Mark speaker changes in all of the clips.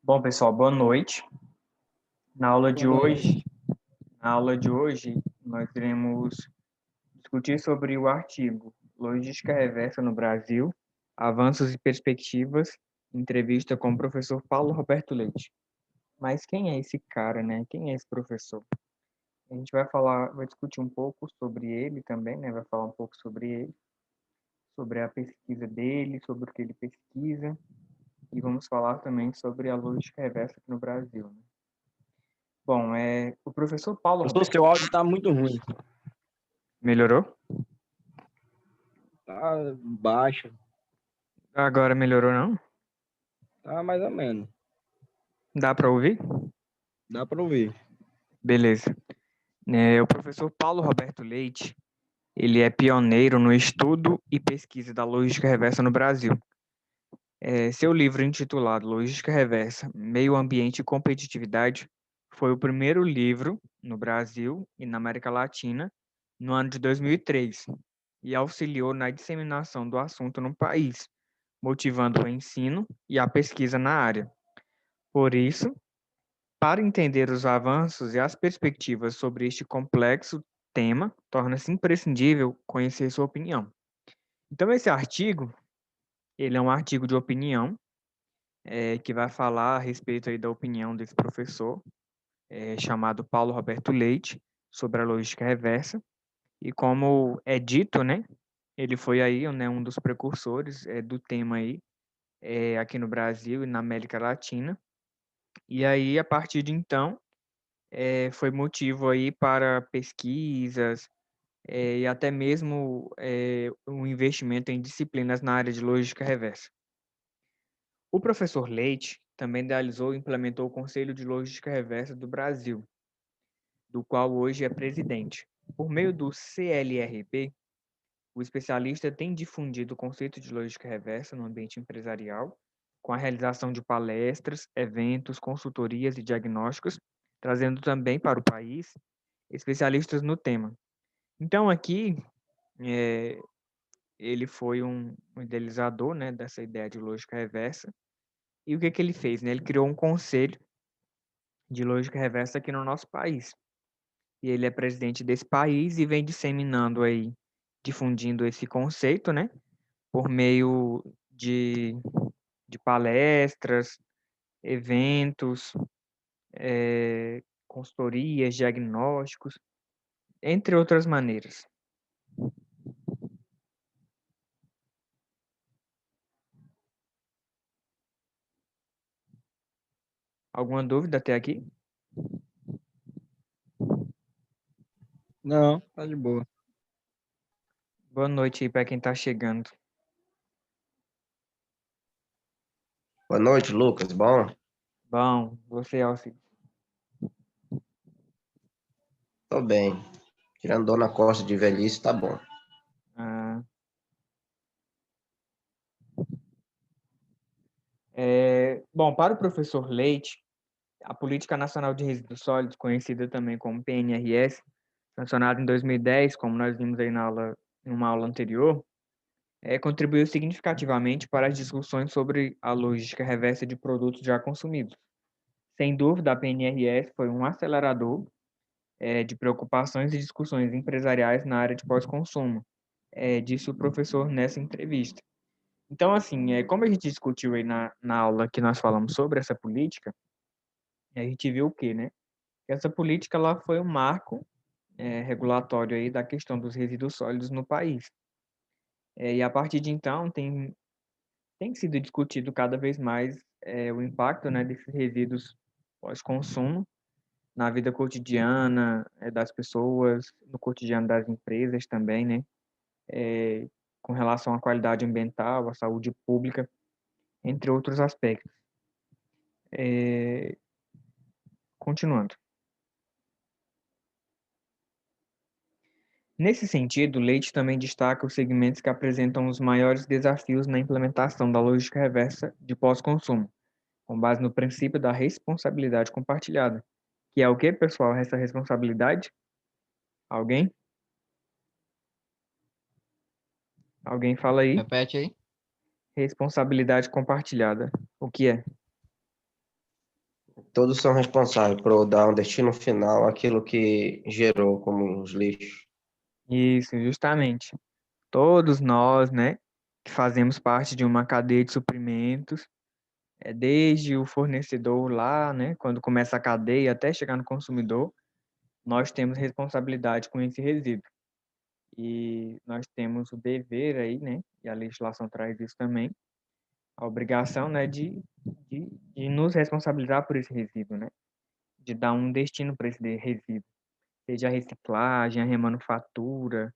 Speaker 1: Bom, pessoal, boa noite. Na aula de
Speaker 2: Boa noite.
Speaker 1: hoje, na aula de hoje, nós iremos discutir sobre o artigo Logística Reversa no Brasil, Avanços e Perspectivas, entrevista com o professor Paulo Roberto Leite. Mas quem é esse cara, né? Quem é esse professor? A gente vai discutir um pouco sobre ele também, né? Vai falar um pouco sobre ele, sobre a pesquisa dele, sobre o que ele pesquisa, e vamos falar também sobre a logística reversa aqui no Brasil, né? Bom, o professor Paulo
Speaker 2: Professor,
Speaker 1: Roberto
Speaker 2: seu áudio tá muito ruim.
Speaker 1: melhorou?
Speaker 2: Tá baixo.
Speaker 1: Agora melhorou, não?
Speaker 2: Tá mais ou menos.
Speaker 1: Dá para ouvir?
Speaker 2: Dá para ouvir.
Speaker 1: Beleza. O professor Paulo Roberto Leite, ele é pioneiro no estudo e pesquisa da logística reversa no Brasil. Seu livro intitulado Logística Reversa, Meio Ambiente e Competitividade foi o primeiro livro no Brasil e na América Latina no ano de 2003 e auxiliou na disseminação do assunto no país, motivando o ensino e a pesquisa na área. Por isso, para entender os avanços e as perspectivas sobre este complexo tema, torna-se imprescindível conhecer sua opinião. Então, esse artigo, ele é um artigo de opinião, que vai falar a respeito aí da opinião desse professor, chamado Paulo Roberto Leite, sobre a logística reversa. E como é dito, né, ele foi aí, né, um dos precursores do tema aí, aqui no Brasil e na América Latina. E aí, a partir de então, foi motivo aí para pesquisas e até mesmo um investimento em disciplinas na área de logística reversa. O professor Leite também idealizou e implementou o Conselho de Logística Reversa do Brasil, do qual hoje é presidente. Por meio do CLRB, o especialista tem difundido o conceito de logística reversa no ambiente empresarial, com a realização de palestras, eventos, consultorias e diagnósticos, trazendo também para o país especialistas no tema. Então, aqui, é, ele foi um idealizador, né, dessa ideia de lógica reversa. E o que que ele fez, né? Ele criou um conselho de lógica reversa aqui no nosso país. E ele é presidente desse país e vem disseminando aí, difundindo esse conceito, né, por meio de palestras, eventos, consultorias, diagnósticos, entre outras maneiras. Alguma dúvida até aqui?
Speaker 2: Não, tá de boa.
Speaker 1: Boa noite aí para quem está chegando.
Speaker 3: Boa noite, Lucas. Bom?
Speaker 1: Bom, você, Alci.
Speaker 3: Tô bem. Tirando dor na costa de velhice, tá bom.
Speaker 1: Ah, bom, para o professor Leite, a Política Nacional de Resíduos Sólidos, conhecida também como PNRS, sancionada em 2010, como nós vimos aí em uma aula anterior, contribuiu significativamente para as discussões sobre a logística reversa de produtos já consumidos. Sem dúvida, a PNRS foi um acelerador de preocupações e discussões empresariais na área de pós-consumo, disse o professor nessa entrevista. Então, assim, como a gente discutiu aí na aula que nós falamos sobre essa política, a gente viu o quê, né? Que essa política ela foi um marco regulatório aí da questão dos resíduos sólidos no país. E a partir de então tem sido discutido cada vez mais o impacto, né, desses resíduos pós-consumo na vida cotidiana das pessoas, no cotidiano das empresas também, né? Com relação à qualidade ambiental, à saúde pública, entre outros aspectos. Continuando. Nesse sentido, Leite também destaca os segmentos que apresentam os maiores desafios na implementação da lógica reversa de pós-consumo, com base no princípio da responsabilidade compartilhada. Que é o que, pessoal, essa responsabilidade? Alguém? Alguém fala aí?
Speaker 2: Repete aí.
Speaker 1: Responsabilidade compartilhada. O que é?
Speaker 3: todos são responsáveis por dar um destino final àquilo que gerou como os lixos.
Speaker 1: Isso, justamente. Todos nós, né, que fazemos parte de uma cadeia de suprimentos, desde o fornecedor lá, né, quando começa a cadeia até chegar no consumidor, nós temos responsabilidade com esse resíduo. E nós temos o dever aí, né, e a legislação traz isso também, a obrigação, né, de nos responsabilizar por esse resíduo, né, de dar um destino para esse resíduo, seja a reciclagem, a remanufatura,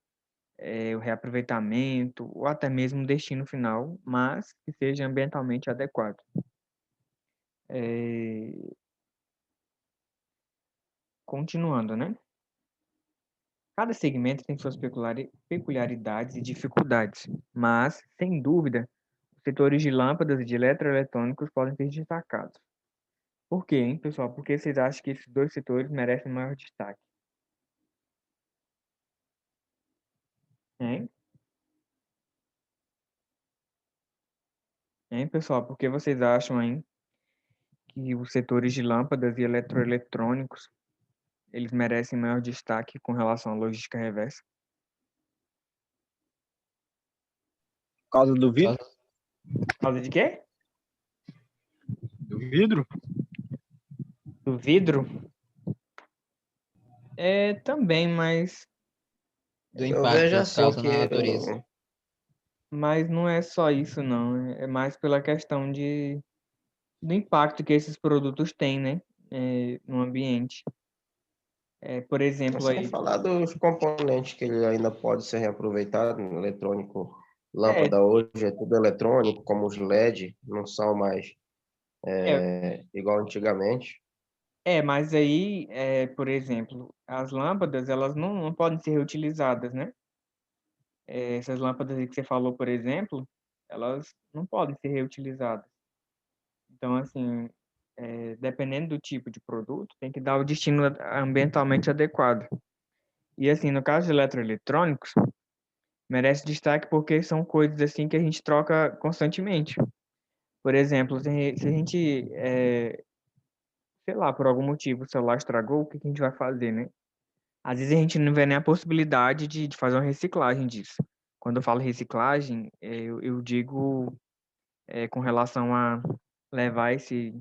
Speaker 1: o reaproveitamento, ou até mesmo o destino final, mas que seja ambientalmente adequado. Continuando, né? Cada segmento tem suas peculiaridades e dificuldades, mas, sem dúvida, os setores de lâmpadas e de eletroeletrônicos podem ser destacados. Por quê, hein, pessoal? Por que vocês acham que esses dois setores merecem maior destaque? Hein? Hein, pessoal? Por que vocês acham, hein, que os setores de lâmpadas e eletroeletrônicos eles merecem maior destaque com relação à logística reversa?
Speaker 2: Por causa do vidro?
Speaker 1: Por causa de quê?
Speaker 2: Do vidro?
Speaker 1: Do vidro? Também,
Speaker 4: Do
Speaker 3: Eu
Speaker 4: impacto
Speaker 3: vejo
Speaker 4: que isso
Speaker 3: assim
Speaker 4: causa na
Speaker 3: que
Speaker 4: natureza.
Speaker 1: mas não é só isso, não. É mais pela questão do impacto que esses produtos têm, né? No ambiente. Por exemplo,
Speaker 3: sem
Speaker 1: aí.
Speaker 3: falar dos componentes que ele ainda pode ser reaproveitado, eletrônico,
Speaker 1: É,
Speaker 3: lâmpada hoje é tudo eletrônico, como os LED, não são mais
Speaker 1: é,
Speaker 3: igual antigamente.
Speaker 1: mas aí, por exemplo, as lâmpadas, elas não podem ser reutilizadas, né? Essas lâmpadas aí que você falou, por exemplo, elas não podem ser reutilizadas. Então, assim, dependendo do tipo de produto, tem que dar o destino ambientalmente adequado. E, assim, no caso de eletroeletrônicos, merece destaque porque são coisas, assim, que a gente troca constantemente. Por exemplo, se a gente, sei lá, por algum motivo o celular estragou, o que que a gente vai fazer, né? Às vezes a gente não vê nem a possibilidade de fazer uma reciclagem disso. Quando eu falo reciclagem, eu digo com relação a levar esse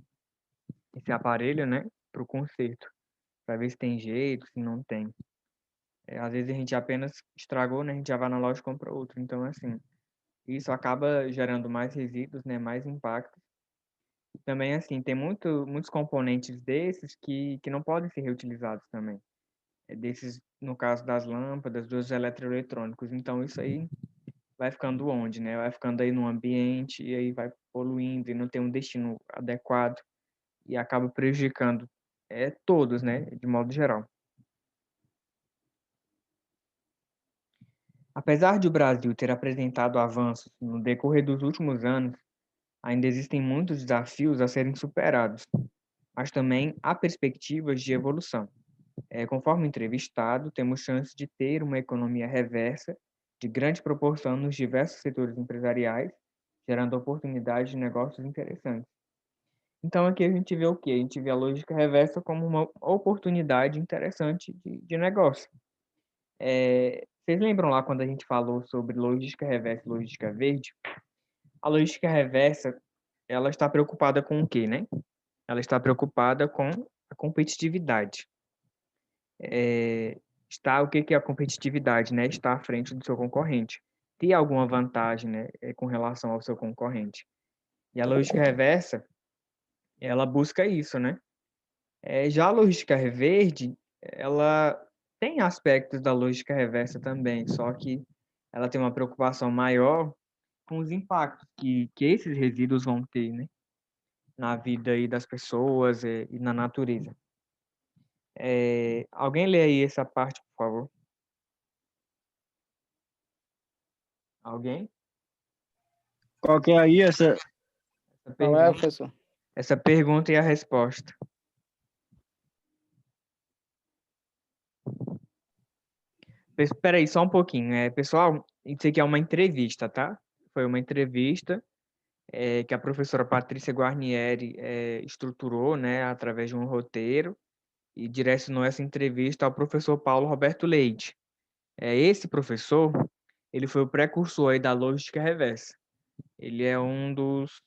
Speaker 1: aparelho, né, para o conserto, para ver se tem jeito, se não tem. Às vezes a gente apenas estragou, né, a gente já vai na loja e compra outro. Então, assim, isso acaba gerando mais resíduos, né, mais impacto. Também, assim, tem muitos componentes desses que não podem ser reutilizados também. Desses, no caso das lâmpadas, dos eletroeletrônicos. Então, isso aí vai ficando onde, né? Vai ficando aí no ambiente e aí vai poluindo e não tem um destino adequado e acaba prejudicando todos, né? De modo geral. Apesar de o Brasil ter apresentado avanços no decorrer dos últimos anos, ainda existem muitos desafios a serem superados, mas também há perspectivas de evolução. Conforme entrevistado, temos chance de ter uma economia reversa de grande proporção nos diversos setores empresariais, gerando oportunidades de negócios interessantes. Então, aqui a gente vê o quê? A gente vê a lógica reversa como uma oportunidade interessante de negócio. Vocês lembram lá quando a gente falou sobre logística reversa e logística verde? A logística reversa, ela está preocupada com o quê, né? Ela está preocupada com a competitividade. O que é a competitividade, né? Estar à frente do seu concorrente. Ter alguma vantagem, né, com relação ao seu concorrente. E a logística reversa, ela busca isso, né? Já a logística verde, ela tem aspectos da logística reversa também, só que ela tem uma preocupação maior com os impactos que esses resíduos vão ter, né, na vida aí das pessoas e na natureza. Alguém lê aí essa parte, por favor? Alguém?
Speaker 2: Qual que é aí essa?
Speaker 1: Essa
Speaker 2: Qual é,
Speaker 1: pergunta,
Speaker 2: professor?
Speaker 1: essa pergunta e a resposta. Espera aí, só um pouquinho. Pessoal, isso aqui é uma entrevista, tá? Foi uma entrevista que a professora Patrícia Guarnieri estruturou, né, através de um roteiro e direcionou essa entrevista ao professor Paulo Roberto Leite. Esse professor, ele foi o precursor aí da lógica reversa. Ele é um dos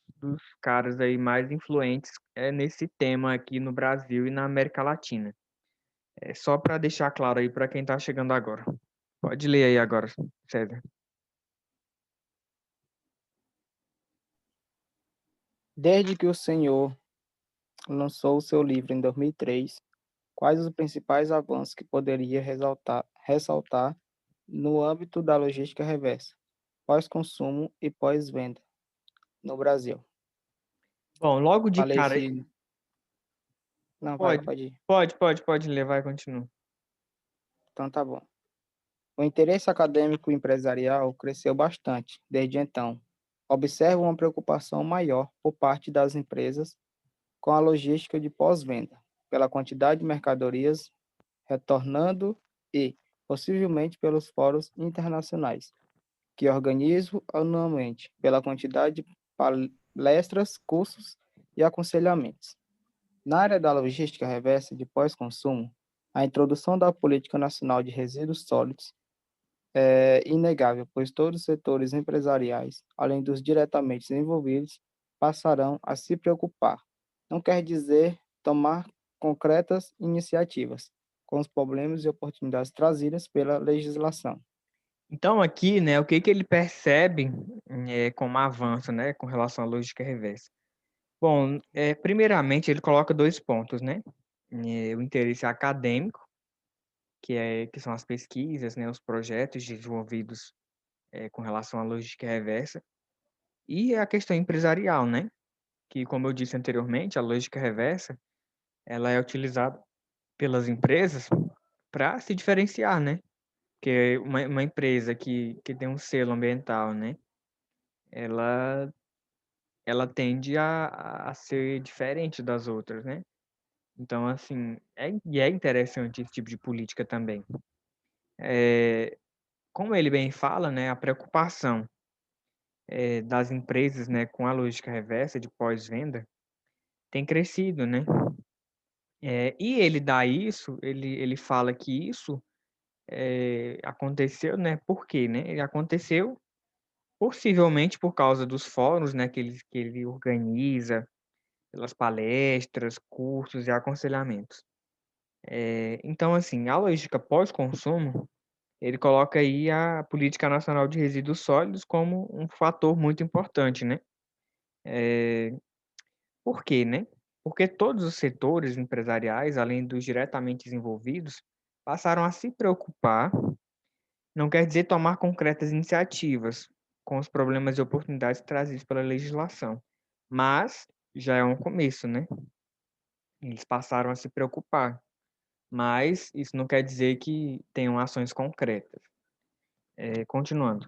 Speaker 1: caras aí mais influentes nesse tema aqui no Brasil e na América Latina. Só para deixar claro aí para quem está chegando agora. Pode ler aí agora, César.
Speaker 4: Desde que o senhor lançou o seu livro em 2003, quais os principais avanços que poderia ressaltar no âmbito da logística reversa, pós-consumo e pós-venda no Brasil?
Speaker 1: Bom, logo de
Speaker 4: Falei
Speaker 1: cara,
Speaker 4: se... Não,
Speaker 1: pode,
Speaker 4: pode ir.
Speaker 1: pode ler, vai, continua.
Speaker 4: Então tá bom. O interesse acadêmico e empresarial cresceu bastante desde então. Observo uma preocupação maior por parte das empresas com a logística de pós-venda, pela quantidade de mercadorias retornando e, possivelmente, pelos fóruns internacionais, que organizo anualmente, pela quantidade de palestras, cursos e aconselhamentos. Na área da logística reversa de pós-consumo, a introdução da Política Nacional de Resíduos Sólidos é inegável, pois todos os setores empresariais, além dos diretamente envolvidos, passarão a se preocupar. Não quer dizer tomar concretas iniciativas com os problemas e oportunidades trazidas pela legislação.
Speaker 1: Então aqui, né, o que ele percebe como avanço, né, com relação à lógica reversa? Bom, primeiramente ele coloca dois pontos, né? O interesse acadêmico, que são as pesquisas, né, os projetos desenvolvidos com relação à logística reversa, e a questão empresarial, né? Que, como eu disse anteriormente, a lógica reversa, ela é utilizada pelas empresas para se diferenciar, né? Porque uma empresa que tem um selo ambiental, né? Ela, ela tende a ser diferente das outras, né? Então, assim, é interessante esse tipo de política também. Como ele bem fala, né? A preocupação das empresas, né, com a lógica reversa de pós-venda tem crescido, né? E ele dá isso, ele fala que isso aconteceu, né? Por quê, né? Ele aconteceu possivelmente por causa dos fóruns, né, que ele organiza, pelas palestras, cursos e aconselhamentos. Então, assim, a logística pós-consumo, ele coloca aí a Política Nacional de Resíduos Sólidos como um fator muito importante, né? Por quê, né? Porque todos os setores empresariais, além dos diretamente envolvidos, passaram a se preocupar, não quer dizer tomar concretas iniciativas com os problemas e oportunidades trazidos pela legislação, mas já é um começo, né? Eles passaram a se preocupar, mas isso não quer dizer que tenham ações concretas. Continuando.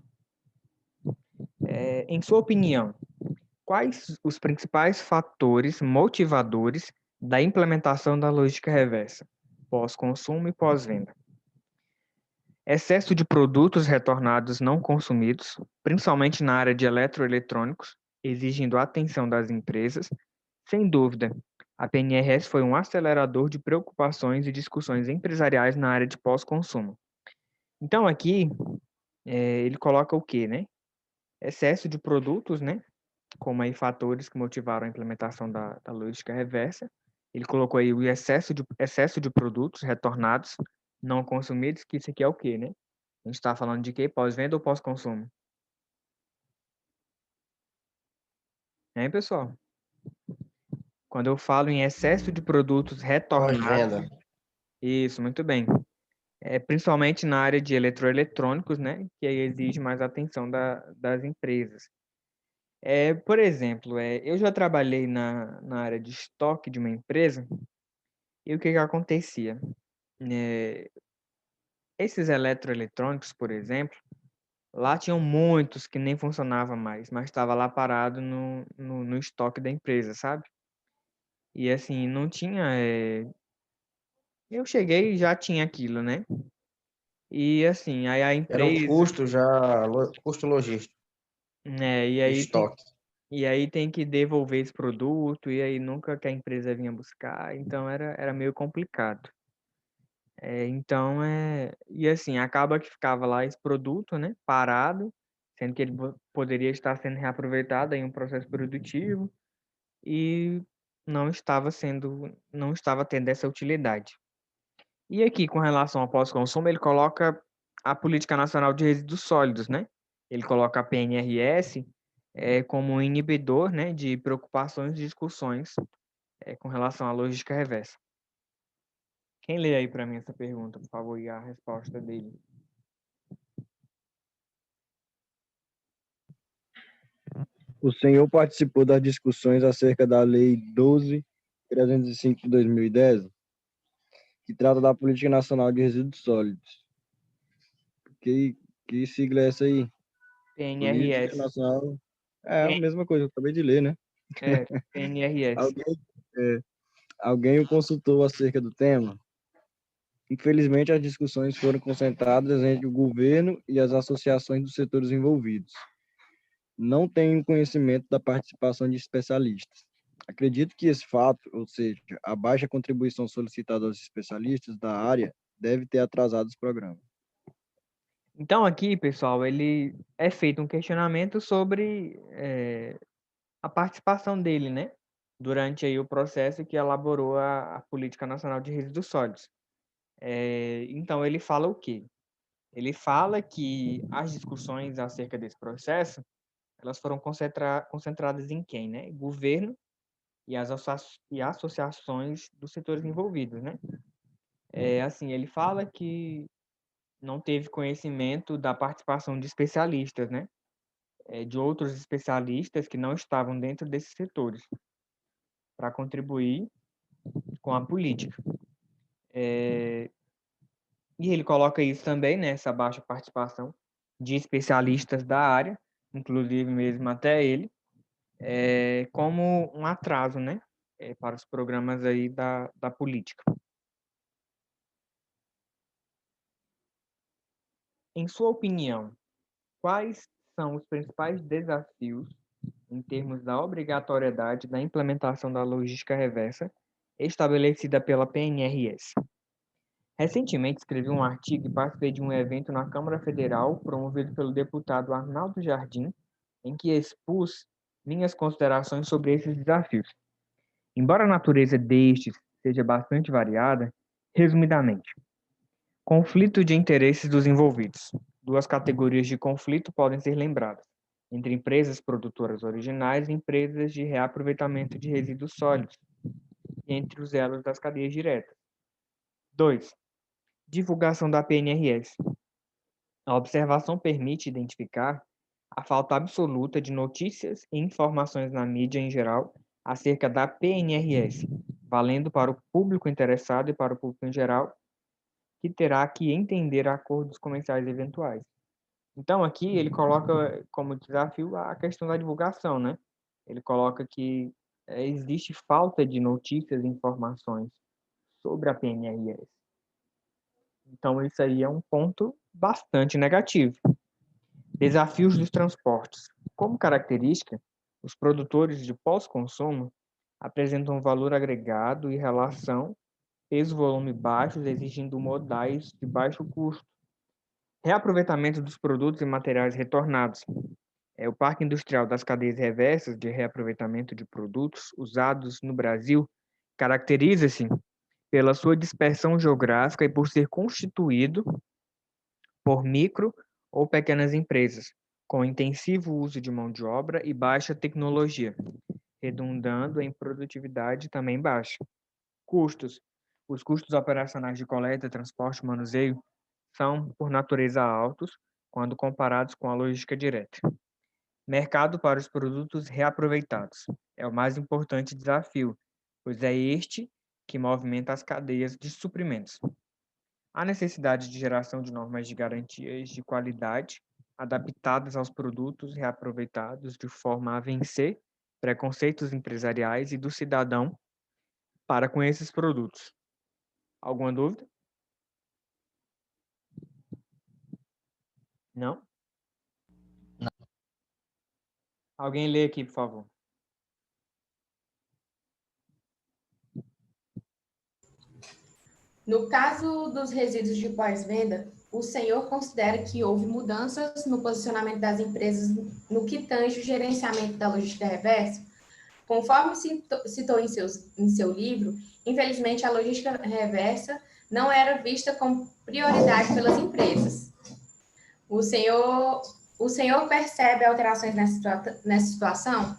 Speaker 1: Em sua opinião, quais os principais fatores motivadores da implementação da logística reversa, pós-consumo e pós-venda? Excesso de produtos retornados não consumidos, principalmente na área de eletroeletrônicos, exigindo a atenção das empresas. Sem dúvida, a PNRS foi um acelerador de preocupações e discussões empresariais na área de pós-consumo. Então, aqui, ele coloca o quê, né? Excesso de produtos, né? Como aí fatores que motivaram a implementação da lógica reversa. Ele colocou aí o excesso de produtos retornados, não consumidos, que isso aqui é o quê, né? A gente está falando de quê? Pós-venda ou pós-consumo? Hein, pessoal? Quando eu falo em excesso de produtos retornados,
Speaker 3: Pós-venda.
Speaker 1: isso, muito bem. Principalmente na área de eletroeletrônicos, né? Que aí exige mais atenção das empresas. Por exemplo, eu já trabalhei na área de estoque de uma empresa e o que acontecia? Esses eletroeletrônicos, por exemplo, lá tinham muitos que nem funcionava mais, mas estava lá parado no estoque da empresa, sabe? E assim, não tinha. Eu cheguei e já tinha aquilo, né? E assim, aí a
Speaker 3: Era um
Speaker 1: empresa.
Speaker 3: custo já, custo logístico,
Speaker 1: E
Speaker 3: de
Speaker 1: aí
Speaker 3: estoque.
Speaker 1: e aí tem que devolver esse produto, e aí nunca que a empresa vinha buscar, então era meio complicado. Então, e assim, acaba que ficava lá esse produto, né, parado, sendo que ele poderia estar sendo reaproveitado em um processo produtivo, e não estava tendo essa utilidade. E aqui, com relação ao pós-consumo, ele coloca a Política Nacional de Resíduos Sólidos, né? Ele coloca a PNRS como um inibidor, né, de preocupações e discussões com relação à logística reversa. Quem lê aí para mim essa pergunta, por favor, e a resposta dele?
Speaker 2: O senhor participou das discussões acerca da Lei 12.305 de 2010, que trata da Política Nacional de Resíduos Sólidos. Que sigla é essa aí? Política
Speaker 1: PNRS.
Speaker 2: Nacional. É a mesma coisa, eu acabei de ler, né?
Speaker 1: PNRS.
Speaker 2: Alguém o consultou acerca do tema? Infelizmente, as discussões foram concentradas entre o governo e as associações dos setores envolvidos. Não tenho conhecimento da participação de especialistas. Acredito que esse fato, ou seja, a baixa contribuição solicitada aos especialistas da área, deve ter atrasado os programas.
Speaker 1: Então, aqui, pessoal, ele é feito um questionamento sobre a participação dele, né? Durante aí o processo que elaborou a Política Nacional de Resíduos Sólidos. Então, ele fala o quê? Ele fala que as discussões acerca desse processo, elas foram concentradas em quem, né? Governo e as associações dos setores envolvidos, né? Assim, ele fala que não teve conhecimento da participação de especialistas, né? De outros especialistas que não estavam dentro desses setores, para contribuir com a política. E ele coloca isso também, né, essa baixa participação de especialistas da área, inclusive mesmo até ele, como um atraso, né, para os programas aí da política. Em sua opinião, quais são os principais desafios em termos da obrigatoriedade da implementação da logística reversa estabelecida pela PNRS? Recentemente escrevi um artigo e participei de um evento na Câmara Federal promovido pelo deputado Arnaldo Jardim, em que expus minhas considerações sobre esses desafios. Embora a natureza destes seja bastante variada, resumidamente, conflito de interesses dos envolvidos. Duas categorias de conflito podem ser lembradas: entre empresas produtoras originais e empresas de reaproveitamento de resíduos sólidos, e entre os elos das cadeias diretas. 2. Divulgação da PNRS. A observação permite identificar a falta absoluta de notícias e informações na mídia em geral acerca da PNRS, valendo para o público interessado e para o público em geral, que terá que entender acordos comerciais eventuais. Então, aqui ele coloca como desafio a questão da divulgação, né? Ele coloca que existe falta de notícias e informações sobre a PNRS. Então, isso aí é um ponto bastante negativo. Desafios dos transportes. Como característica, os produtores de pós-consumo apresentam um valor agregado e relação peso-volume baixos, exigindo modais de baixo custo. Reaproveitamento dos produtos e materiais retornados. O Parque Industrial das Cadeias Reversas de Reaproveitamento de Produtos usados no Brasil caracteriza-se pela sua dispersão geográfica e por ser constituído por micro ou pequenas empresas, com intensivo uso de mão de obra e baixa tecnologia, redundando em produtividade também baixa. Custos. Os custos operacionais de coleta, transporte e manuseio são, por natureza, altos quando comparados com a logística direta. Mercado para os produtos reaproveitados. É o mais importante desafio, pois é este que movimenta as cadeias de suprimentos. A necessidade de geração de normas de garantias de qualidade adaptadas aos produtos reaproveitados de forma a vencer preconceitos empresariais e do cidadão para com esses produtos. Alguma dúvida? Não? Alguém lê aqui, por favor.
Speaker 5: No caso dos resíduos de pós-venda, o senhor considera que houve mudanças no posicionamento das empresas no que tange o gerenciamento da logística reversa? Conforme citou em seu livro, infelizmente a logística reversa não era vista como prioridade pelas empresas. O senhor percebe alterações nessa situação?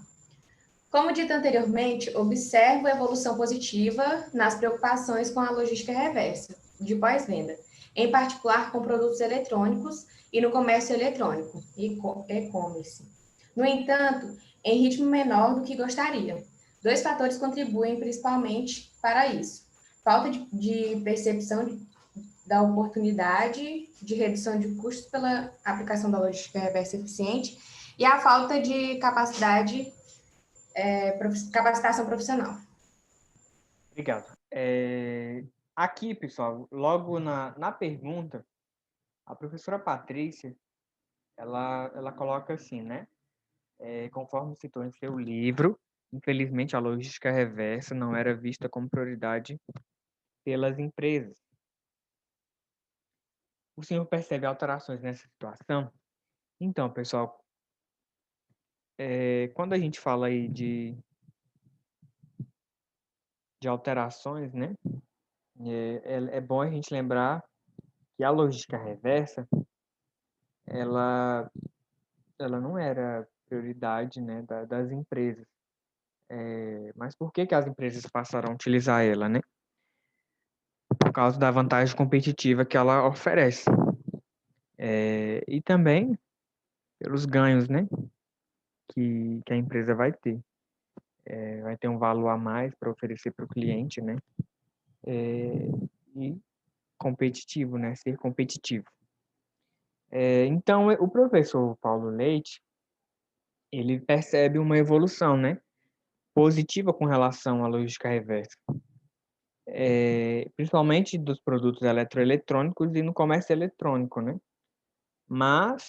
Speaker 5: Como dito anteriormente, observo a evolução positiva nas preocupações com a logística reversa, de pós-venda, em particular com produtos eletrônicos e no comércio eletrônico, e-commerce. No entanto, em ritmo menor do que gostaria. Dois fatores contribuem principalmente para isso: falta de percepção da oportunidade de redução de custos pela aplicação da logística reversa eficiente e a falta de capacitação profissional.
Speaker 1: Obrigado. Aqui, pessoal, logo na pergunta, a professora Patrícia, ela coloca assim, né? Conforme citou em seu livro, infelizmente a logística reversa não era vista como prioridade pelas empresas. O senhor percebe alterações nessa situação? Então, pessoal, quando a gente fala aí de alterações, né? É bom a gente lembrar que a logística reversa, ela não era prioridade, né, das empresas. Mas por que as empresas passaram a utilizar ela, né? Por causa da vantagem competitiva que ela oferece. E também pelos ganhos, né, que a empresa vai ter. Vai ter um valor a mais para oferecer para o cliente, né? E competitivo, né? Ser competitivo. Então, o professor Paulo Leite, ele percebe uma evolução, né? Positiva com relação à logística reversa. Principalmente dos produtos eletroeletrônicos e no comércio eletrônico, né? Mas,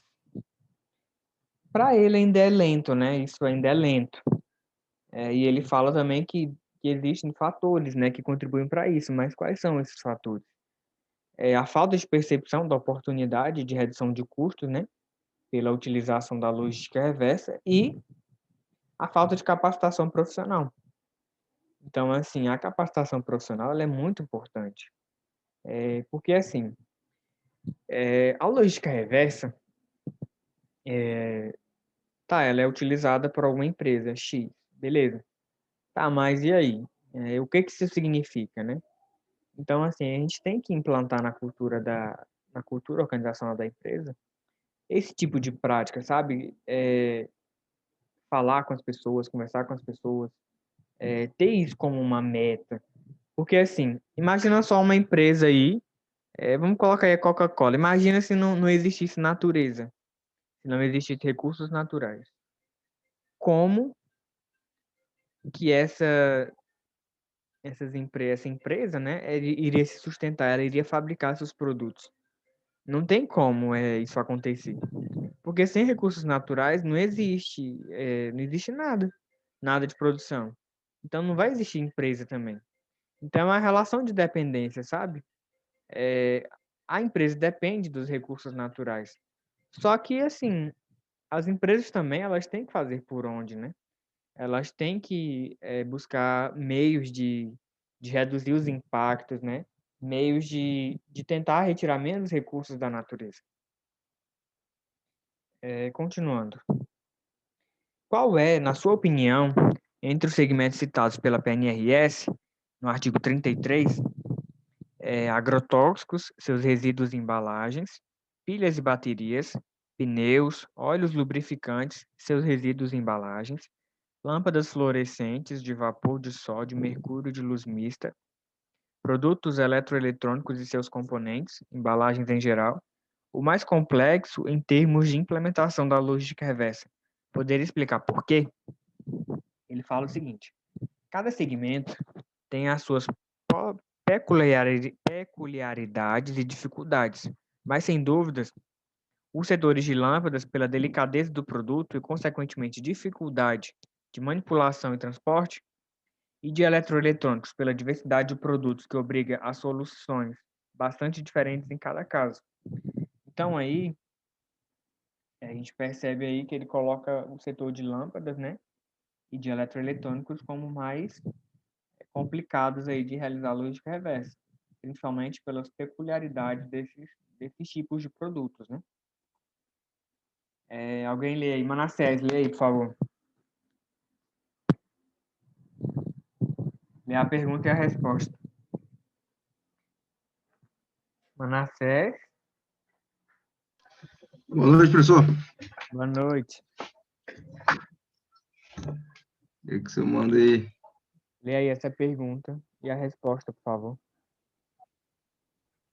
Speaker 1: para ele ainda é lento, né? Isso ainda é lento. E ele fala também que existem fatores, né, que contribuem para isso, mas quais são esses fatores? A falta de percepção da oportunidade de redução de custos, né, pela utilização da logística reversa e a falta de capacitação profissional. Então, assim, a capacitação profissional ela é muito importante, porque, assim, a logística reversa, ela é utilizada por alguma empresa X, beleza. Tá, mas e aí? O que isso significa, né? Então, assim, a gente tem que implantar na cultura organizacional da empresa esse tipo de prática, sabe? Falar com as pessoas, conversar com as pessoas, ter isso como uma meta. Porque, assim, imagina só uma empresa aí, vamos colocar aí a Coca-Cola. Imagina se não existisse natureza, se não existissem recursos naturais. Como que essa empresa, né, iria se sustentar, ela iria fabricar seus produtos? Não tem como isso acontecer. Porque sem recursos naturais não existe nada de produção. Então não vai existir empresa também. Então é uma relação de dependência, sabe? A empresa depende dos recursos naturais. Só que, assim, as empresas também, elas têm que fazer por onde, né? Elas têm que buscar meios de reduzir os impactos, né? Meios de tentar retirar menos recursos da natureza. Continuando. Qual é, na sua opinião, entre os segmentos citados pela PNRS, no artigo 33, agrotóxicos, seus resíduos e embalagens, pilhas e baterias, pneus, óleos lubrificantes, seus resíduos e embalagens, lâmpadas fluorescentes de vapor de sódio, mercúrio de luz mista, produtos eletroeletrônicos e seus componentes, embalagens em geral, o mais complexo em termos de implementação da logística reversa? Poderia explicar por quê? Ele fala o seguinte: cada segmento tem as suas peculiaridades e dificuldades, mas sem dúvidas, Os setores de lâmpadas, pela delicadeza do produto e, consequentemente, dificuldade de manipulação e transporte, e de eletroeletrônicos, pela diversidade de produtos que obriga a soluções bastante diferentes em cada caso. Então, aí, a gente percebe aí que ele coloca o setor de lâmpadas, né, e de eletroeletrônicos como mais complicados aí de realizar lógica reversa, principalmente pelas peculiaridades desses tipos de produtos, né? Alguém lê aí, Manassés, lê aí, por favor. Lê a pergunta e a resposta. Manassés,
Speaker 6: Boa noite, professor.
Speaker 1: boa noite.
Speaker 6: Queria que você manda aí.
Speaker 1: Lê aí essa pergunta e a resposta, por favor.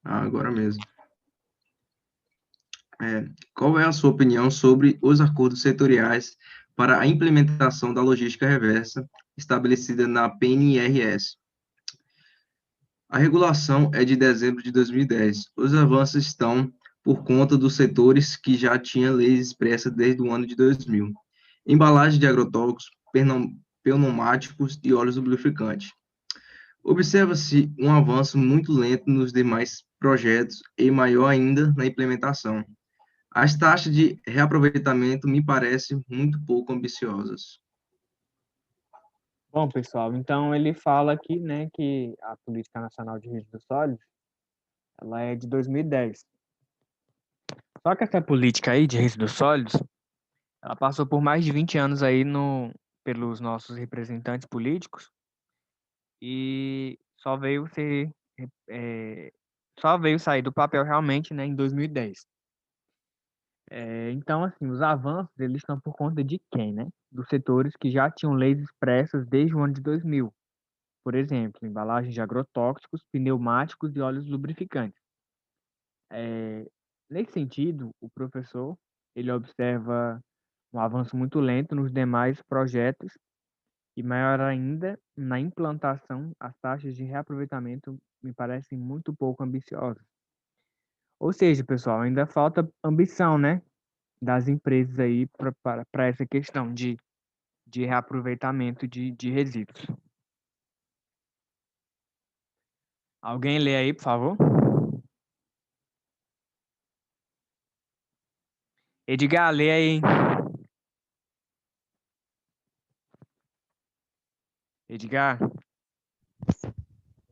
Speaker 6: Agora mesmo. Qual é a sua opinião sobre os acordos setoriais para a implementação da logística reversa estabelecida na PNRS? A regulação é de dezembro de 2010. Os avanços estão por conta dos setores que já tinham leis expressas desde o ano de 2000. Embalagem de agrotóxicos, pneumáticos e óleos lubrificantes. Observa-se um avanço muito lento nos demais projetos e maior ainda na implementação. As taxas de reaproveitamento me parecem muito pouco ambiciosas.
Speaker 1: Bom, pessoal, então ele fala aqui, né, que a Política Nacional de Resíduos Sólidos, ela é de 2010. Só que essa política aí de resíduos sólidos, ela passou por mais de 20 anos aí pelos nossos representantes políticos e só veio sair do papel realmente, né, em 2010. Então, assim, os avanços, eles estão por conta de quem, né? Dos setores que já tinham leis expressas desde o ano de 2000. Por exemplo, embalagem de agrotóxicos, pneumáticos e óleos lubrificantes. Nesse sentido, o professor, ele observa um avanço muito lento nos demais projetos e maior ainda na implantação, as taxas de reaproveitamento me parecem muito pouco ambiciosas. Ou seja, pessoal, ainda falta ambição, né, das empresas aí para essa questão de reaproveitamento de resíduos. Alguém lê aí, por favor? Edgar, lê aí. Edgar,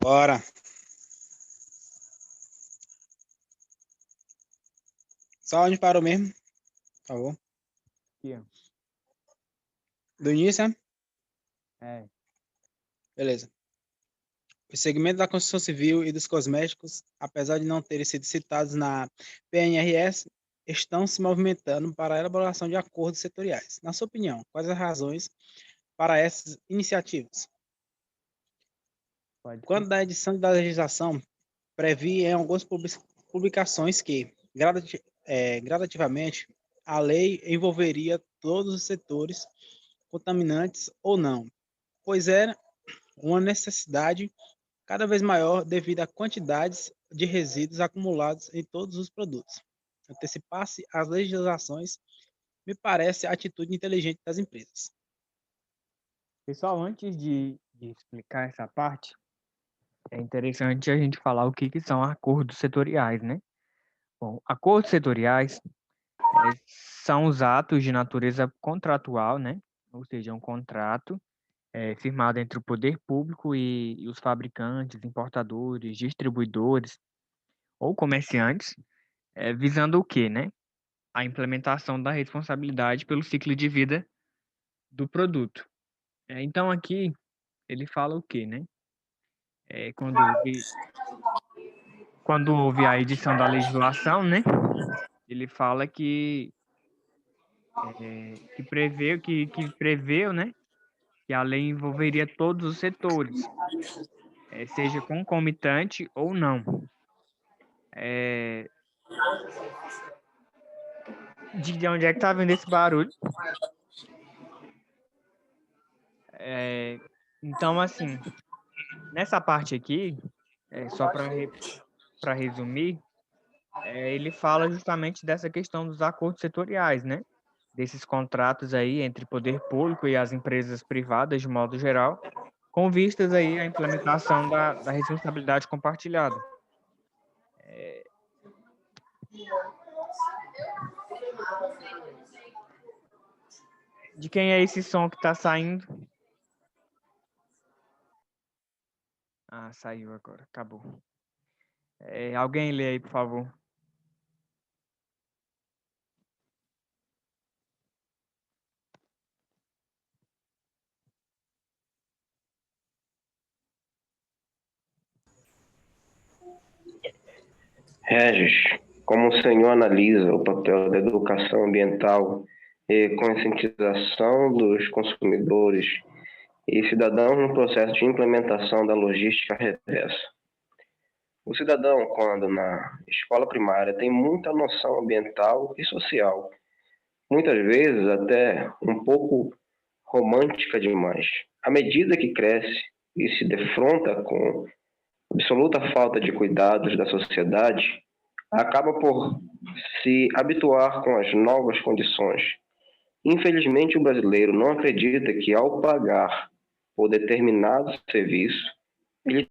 Speaker 7: Bora. Só onde parou mesmo, por favor.
Speaker 1: aqui, ó.
Speaker 7: Do início, né?
Speaker 1: É.
Speaker 7: Beleza. Os segmentos da construção civil e dos cosméticos, apesar de não terem sido citados na PNRS, estão se movimentando para a elaboração de acordos setoriais. Na sua opinião, quais as razões para essas iniciativas?
Speaker 1: Pode
Speaker 7: Quando da edição da legislação, previ em algumas publicações que, gradativamente, a lei envolveria todos os setores, contaminantes ou não, pois era uma necessidade cada vez maior devido à quantidades de resíduos acumulados em todos os produtos. Antecipar-se às legislações me parece a atitude inteligente das empresas.
Speaker 1: Pessoal, antes de explicar essa parte, é interessante a gente falar o que são acordos setoriais, né? Bom, acordos setoriais são os atos de natureza contratual, né? Ou seja, um contrato firmado entre o poder público e os fabricantes, importadores, distribuidores ou comerciantes, visando o quê, né? A implementação da responsabilidade pelo ciclo de vida do produto. Então, aqui, ele fala o quê, né? Quando houve a edição da legislação, né? Ele fala que preveu, né? Que a lei envolveria todos os setores, seja concomitante ou não. De onde é que tá vindo esse barulho? Então, assim, nessa parte aqui, só para resumir, ele fala justamente dessa questão dos acordos setoriais, né? Desses contratos aí entre poder público e as empresas privadas, de modo geral, com vistas aí à implementação da responsabilidade compartilhada. De quem é esse som que está saindo? Ah, saiu agora, acabou. Alguém lê aí, por favor.
Speaker 3: Regis, como o senhor analisa o papel da educação ambiental e conscientização dos consumidores e cidadãos no processo de implementação da logística reversa? O cidadão, quando na escola primária, tem muita noção ambiental e social, muitas vezes até um pouco romântica demais. À medida que cresce e se defronta com absoluta falta de cuidados da sociedade, acaba por se habituar com as novas condições. Infelizmente, o brasileiro não acredita que, ao pagar por determinado serviço, ele